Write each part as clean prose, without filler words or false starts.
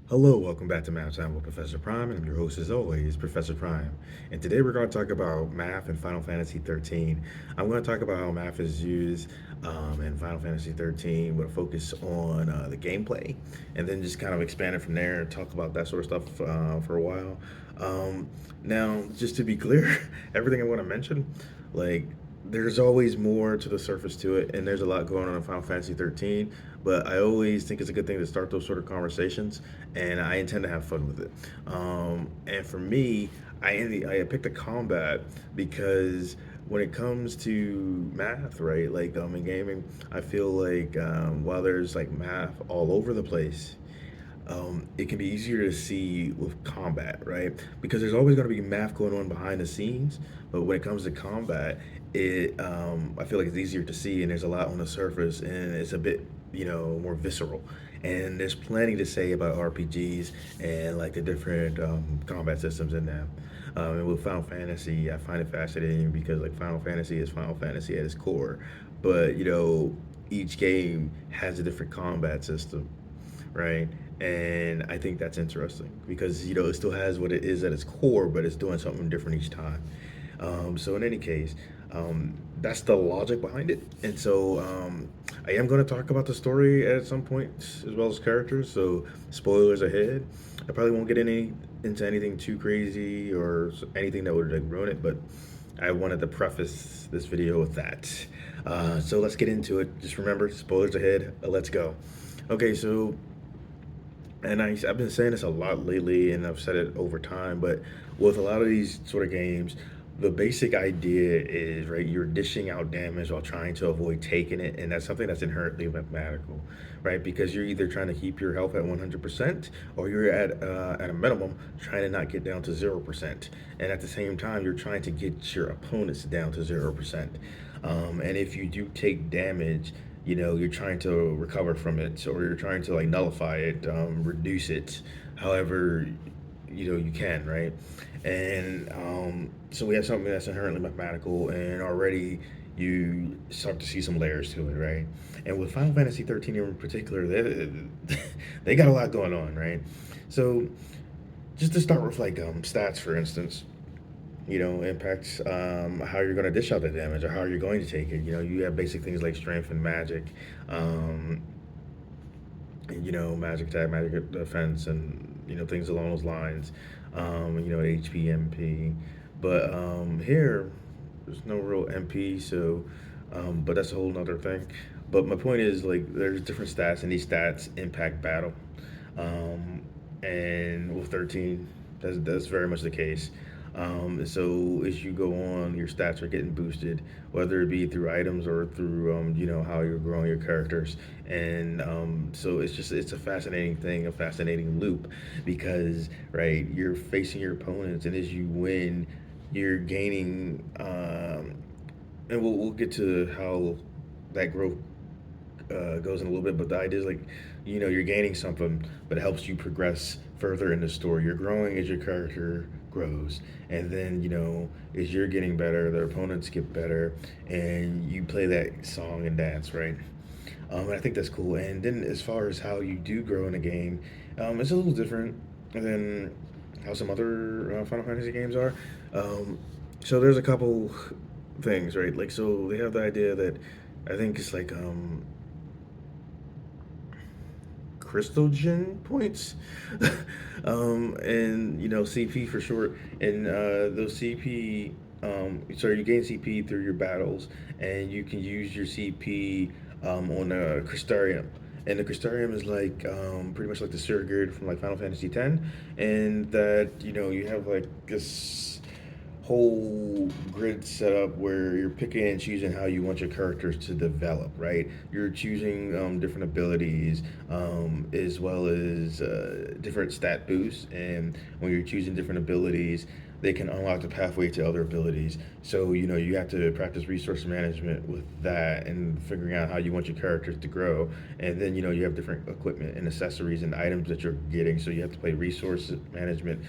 Hello, welcome back to Math Time with Professor Prime, and I'm your host as always, Professor Prime. And today we're going to talk about math in Final Fantasy XIII. I'm going to talk about how math is used in Final Fantasy XIII with a focus on the gameplay, and then just kind of expand it from there and talk about that sort of stuff for a while. Um, Now, just to be clear, everything I want to mention, like, there's always more to the surface to it, and there's a lot going on in Final Fantasy 13. But I always think it's a good thing to start those sort of conversations, and I intend to have fun with it. And for me, I picked a combat because when it comes to math, right? Like in gaming, I feel like while there's like math all over the place, it can be easier to see with combat, right? Because there's always going to be math going on behind the scenes, but when it comes to combat, it I feel like it's easier to see, and there's a lot on the surface, and it's a bit more visceral. And there's plenty to say about RPGs and like the different combat systems in them. And with Final Fantasy, I find it fascinating because like Final Fantasy is Final Fantasy at its core, but each game has a different combat system, right? And I think that's interesting because it still has what it is at its core, but it's doing something different each time. So in any case, that's the logic behind it. And so I am going to talk about the story at some point as well as characters. So spoilers ahead. I probably won't get into anything too crazy or anything that would like ruin it, but I wanted to preface this video with that. So let's get into it. Just remember, spoilers ahead. Let's go. Okay, so I've been saying this a lot lately, and I've said it over time, but with a lot of these sort of games, the basic idea is, right, you're dishing out damage while trying to avoid taking it, and that's something that's inherently mathematical, right? Because you're either trying to keep your health at 100%, or you're at a minimum trying to not get down to 0%, and at the same time, you're trying to get your opponents down to 0%. And if you do take damage, you're trying to recover from it, or you're trying to like nullify it, reduce it, however you can, right? And so we have something that's inherently mathematical, and already you start to see some layers to it, right? And with Final Fantasy 13 in particular, they got a lot going on, right? So just to start with like stats, for instance, impacts how you're going to dish out the damage or how you're going to take it. You have basic things like strength and magic, um, magic attack, magic defense, and things along those lines. HP, MP, but here there's no real MP, so but that's a whole nother thing. But my point is like there's different stats, and these stats impact battle. And with 13, that's very much the case. So as you go on, your stats are getting boosted, whether it be through items or through how you're growing your characters. And so it's a fascinating thing, a fascinating loop, because right you're facing your opponents, and as you win, you're gaining. And we'll get to how that growth goes in a little bit, but the idea is like, you're gaining something, but it helps you progress further in the story. You're growing as your character grows, and then as you're getting better, their opponents get better, and you play that song and dance, right? And I think that's cool. And then as far as how you do grow in a game, it's a little different than how some other Final Fantasy games are. Um, so there's a couple things, right? Like, so they have the idea that I think it's like crystalgen points, and CP for short. And those CP, sorry, you gain CP through your battles, and you can use your CP on a crystarium. And the crystarium is like pretty much like the surrogate from like Final Fantasy X, and that you have like this whole grid set up where you're picking and choosing how you want your characters to develop, right? You're choosing different abilities, as well as different stat boosts. And when you're choosing different abilities, they can unlock the pathway to other abilities. So, you have to practice resource management with that and figuring out how you want your characters to grow. And then, you have different equipment and accessories and items that you're getting. So you have to play resource management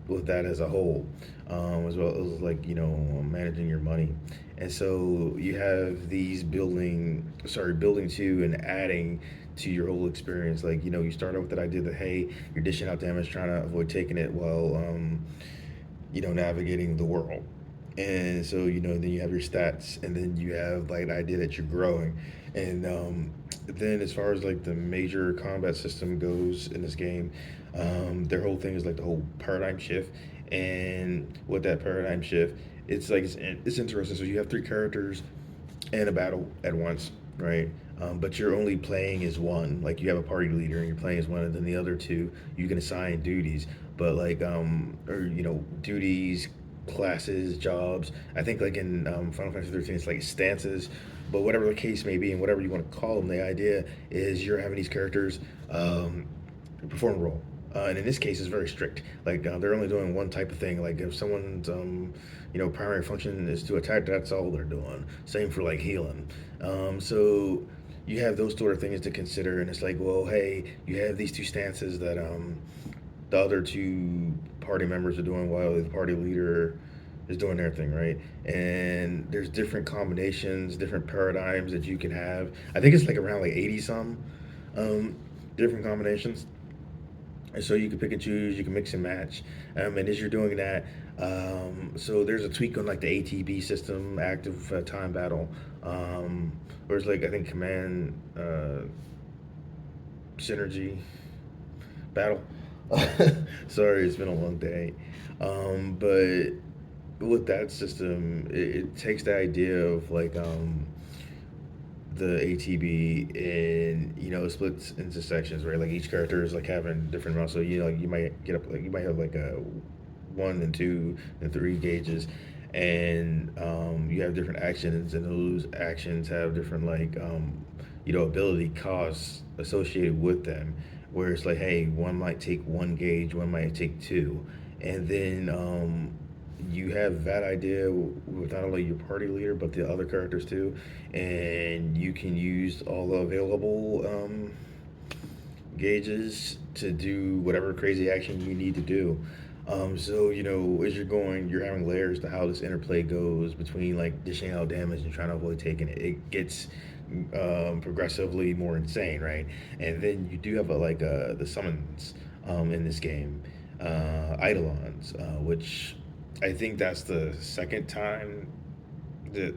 with that as a whole, as well as like managing your money. And so you have these building to and adding to your whole experience. Like, you start out with that idea that, hey, you're dishing out damage, trying to avoid taking it while navigating the world. And so, then you have your stats, and then you have like the idea that you're growing. And then, as far as like the major combat system goes in this game, their whole thing is like the whole paradigm shift. And with that paradigm shift, it's interesting. So you have three characters in a battle at once, right? But you're only playing as one. Like, you have a party leader and you're playing as one, and then the other two you can assign duties. But like, or duties, classes, jobs. I think like in Final Fantasy 13, it's like stances. But whatever the case may be, and whatever you want to call them, the idea is you're having these characters perform a role. And in this case, it's very strict. Like, they're only doing one type of thing. Like, if someone's primary function is to attack, that's all they're doing. Same for like healing. So you have those sort of things to consider, and it's like, well, hey, you have these two stances that the other two party members are doing while the party leader is doing their thing, right? And there's different combinations, different paradigms that you can have. I think it's like around like 80 some different combinations. And so you can pick and choose, you can mix and match. And as you're doing that, so there's a tweak on like the ATB system, active time battle. Or it's like, I think, command synergy battle. Sorry, it's been a long day. But with that system, it takes the idea of like the ATB, and it splits into sections, right? Like, each character is like having different amounts. So like, you might get up, like, you might have like a 1 and 2 and 3 gauges, and you have different actions, and those actions have different like ability costs associated with them. Where it's like, hey, one might take 1 gauge, one might take two, and then you have that idea with not only your party leader but the other characters too, and you can use all the available gauges to do whatever crazy action you need to do. So as you're going, you're having layers to how this interplay goes between like dishing out damage and trying to avoid taking it. It gets progressively more insane, right? And then you do have the summons in this game, Eidolons, which I think that's the second time that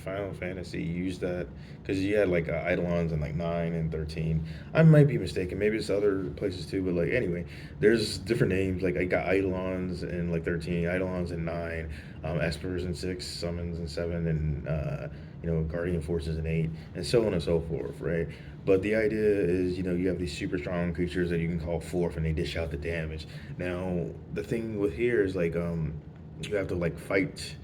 Final Fantasy used that, because you had like Eidolons in like 9 and 13. I might be mistaken. Maybe it's other places too. But like, anyway, there's different names. Like, I got Eidolons in like 13, Eidolons in 9, Espers in 6, Summons in 7, and Guardian Forces in 8, and so on and so forth, right? But the idea is, you have these super strong creatures that you can call forth, and they dish out the damage. Now, the thing with here is like, you have to like fight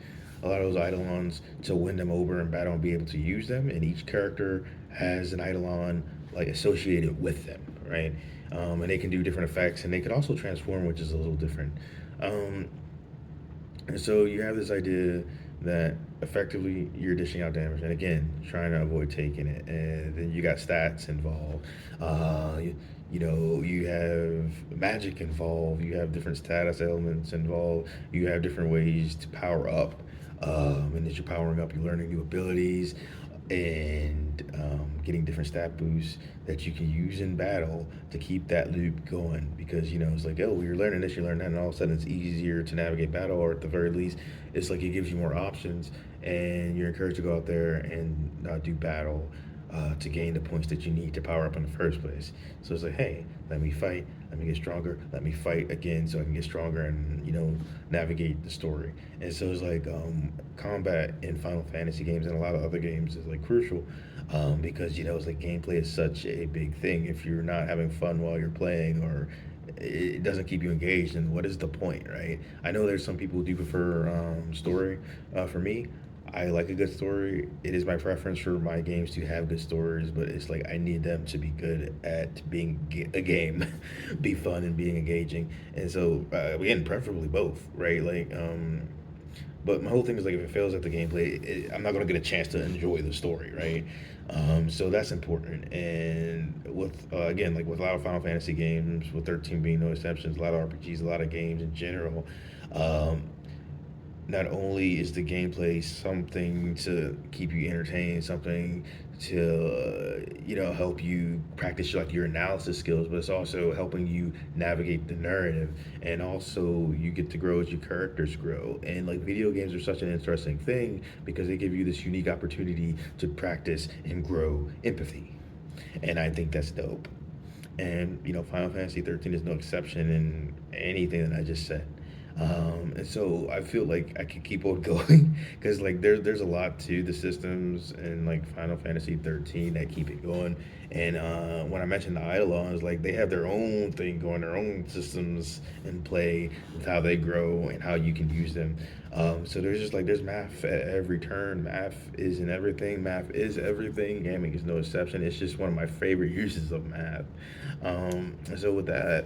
a lot of those Eidolons to win them over in battle and be able to use them. And each character has an Eidolon like associated with them, right? And they can do different effects, and they can also transform, which is a little different. Um, and so you have this idea that effectively you're dishing out damage, and again, trying to avoid taking it. And then you got stats involved. You have magic involved. You have different status elements involved. You have different ways to power up. And as you're powering up, you're learning new abilities, and getting different stat boosts that you can use in battle to keep that loop going. Because it's like, oh, you're learning this, you learn that, and all of a sudden it's easier to navigate battle, or at the very least, it's like it gives you more options, and you're encouraged to go out there and do battle to gain the points that you need to power up in the first place. So it's like, hey, let me fight, let me get stronger, let me fight again so I can get stronger and navigate the story. And so it's like, combat in Final Fantasy games and a lot of other games is like crucial, because it's like gameplay is such a big thing. If you're not having fun while you're playing, or it doesn't keep you engaged, and what is the point, right? I know there's some people who do prefer story. For me, I like a good story. It is my preference for my games to have good stories, but it's like I need them to be good at being a game, be fun and being engaging. And so, again, preferably both, right? Like, but my whole thing is like, if it fails at the gameplay, I'm not gonna get a chance to enjoy the story, right? So that's important. And with again, like with a lot of Final Fantasy games, with 13 being no exceptions, a lot of RPGs, a lot of games in general. Um, Not only is the gameplay something to keep you entertained, something to help you practice like your analysis skills, but it's also helping you navigate the narrative, and also you get to grow as your characters grow. And like video games are such an interesting thing because they give you this unique opportunity to practice and grow empathy, and I think that's dope. And Final Fantasy 13 is no exception in anything that I just said. And so I feel like I could keep on going because like there's a lot to the systems and like Final Fantasy 13 that keep it going. And when I mentioned the Eidolons, like they have their own thing going, their own systems in play with how they grow and how you can use them. So there's just like there's math at every turn. Math is in everything. Math is everything. Gaming is no exception. It's just one of my favorite uses of math. So with that,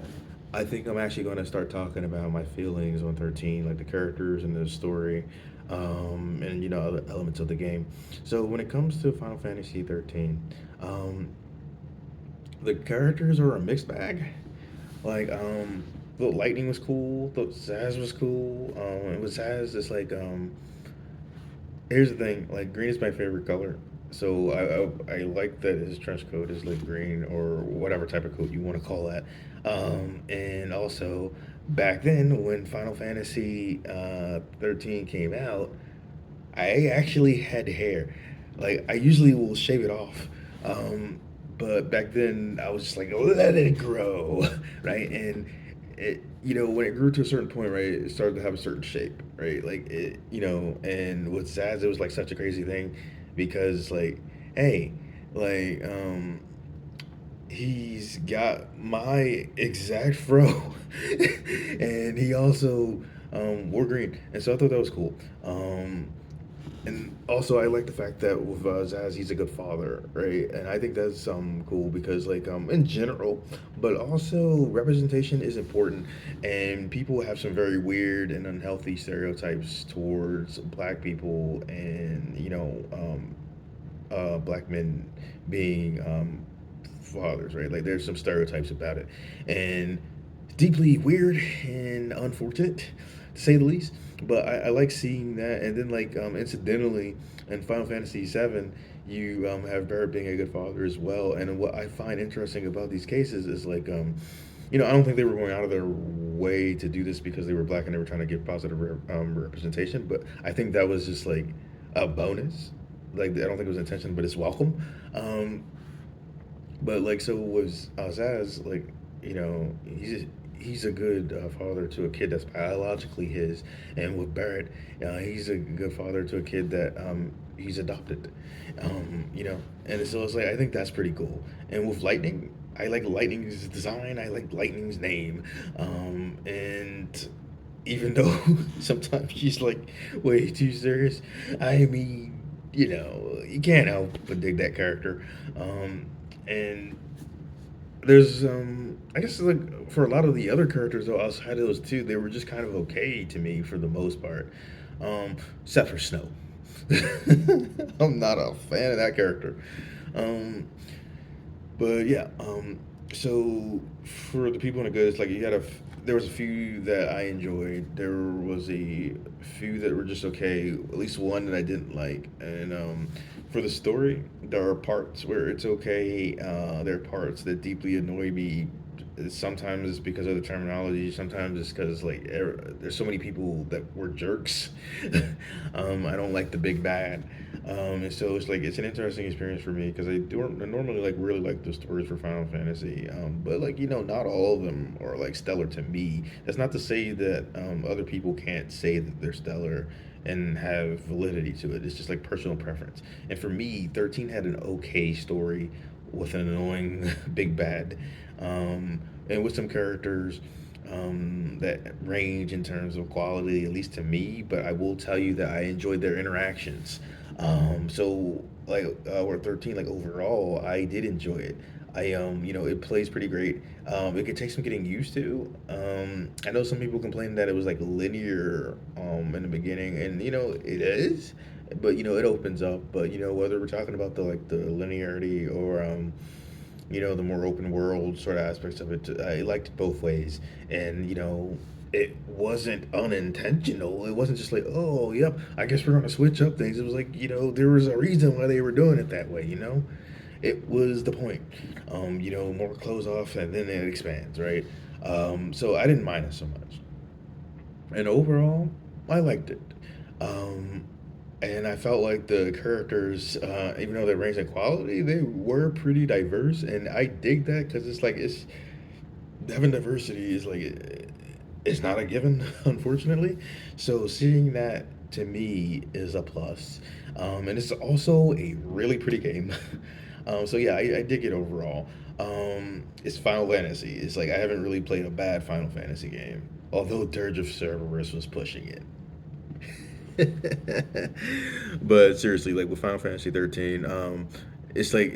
I think I'm actually going to start talking about my feelings on 13, like the characters and the story, and other elements of the game. So when it comes to Final Fantasy 13, um, the characters are a mixed bag. Like, thought Lightning was cool. Thought Zaz was cool. And with Zaz, it's like, here's the thing. Like, green is my favorite color. So I like that his trench coat is like green or whatever type of coat you want to call that. And also, back then when Final Fantasy 13 came out, I actually had hair. Like I usually will shave it off. But back then I was just like, let it grow, right? And when it grew to a certain point, right, it started to have a certain shape, right? Like and with Zaz, it was like such a crazy thing because like, hey, like, he's got my exact fro, and he also wore green, and so I thought that was cool. And also, I like the fact that with Zaz, he's a good father, right? And I think that's cool because, like, in general, but also representation is important, and people have some very weird and unhealthy stereotypes towards black people, and black men being fathers, right? Like there's some stereotypes about it, and deeply weird and unfortunate, to say the least. But I like seeing that, and then like incidentally, in Final Fantasy VII, you have Barrett being a good father as well. And what I find interesting about these cases is like I don't think they were going out of their way to do this because they were black and they were trying to give positive representation. But I think that was just like a bonus. Like I don't think it was intention, but it's welcome. Um, but like so was Zaz like he's a good father to a kid that's biologically his, and with Barrett, he's a good father to a kid that he's adopted, and so it's like I think that's pretty cool. And with Lightning, I like Lightning's design. I like Lightning's name, and even though sometimes she's like way too serious, I mean, you can't help but dig that character. And there's I guess like for a lot of the other characters though outside of those two, they were just kind of okay to me for the most part. Except for Snow. I'm not a fan of that character. Um, but yeah, so for the people in the good, it's like there was a few that I enjoyed. There was a few that were just okay. At least one that I didn't like. And for the story, there are parts where it's okay. There are parts that deeply annoy me. Sometimes it's because of the terminology. Sometimes it's because like there's so many people that were jerks. I don't like the big bad. And so it's like it's an interesting experience for me because I normally like really like the stories for Final Fantasy, but like not all of them are like stellar to me. That's not to say that other people can't say that they're stellar and have validity to it. It's just like personal preference. And for me, 13 had an okay story with an annoying big bad, and with some characters that range in terms of quality, at least to me. But I will tell you that I enjoyed their interactions. So like with 13, like overall, I did enjoy it. It plays pretty great. It could take some getting used to. I know some people complain that it was like linear in the beginning, and it is, but it opens up. But whether we're talking about the linearity or the more open world sort of aspects of it. I liked it both ways, and it wasn't unintentional. It wasn't just like, oh, yep, I guess we're gonna switch up things. It was like, there was a reason why they were doing it that way. It was the point. More clothes off, and then it expands, right? So I didn't mind it so much, and overall, I liked it. Um, and I felt like the characters, even though they range in quality, they were pretty diverse, and I dig that because it's having diversity is like it's not a given, unfortunately. So seeing that to me is a plus, and it's also a really pretty game. So yeah, I dig it overall. It's Final Fantasy. It's like I haven't really played a bad Final Fantasy game, although Dirge of Cerberus was pushing it. But seriously, like with Final Fantasy 13, it's like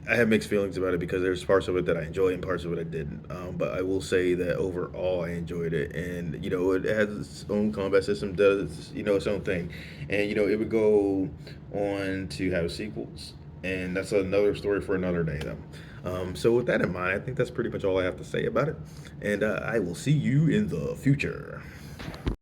I have mixed feelings about it because there's parts of it that I enjoy and parts of it I didn't. But I will say that overall I enjoyed it, and it has its own combat system, does its own thing, and it would go on to have sequels, and that's another story for another day, though. So with that in mind, I think that's pretty much all I have to say about it, and I will see you in the future.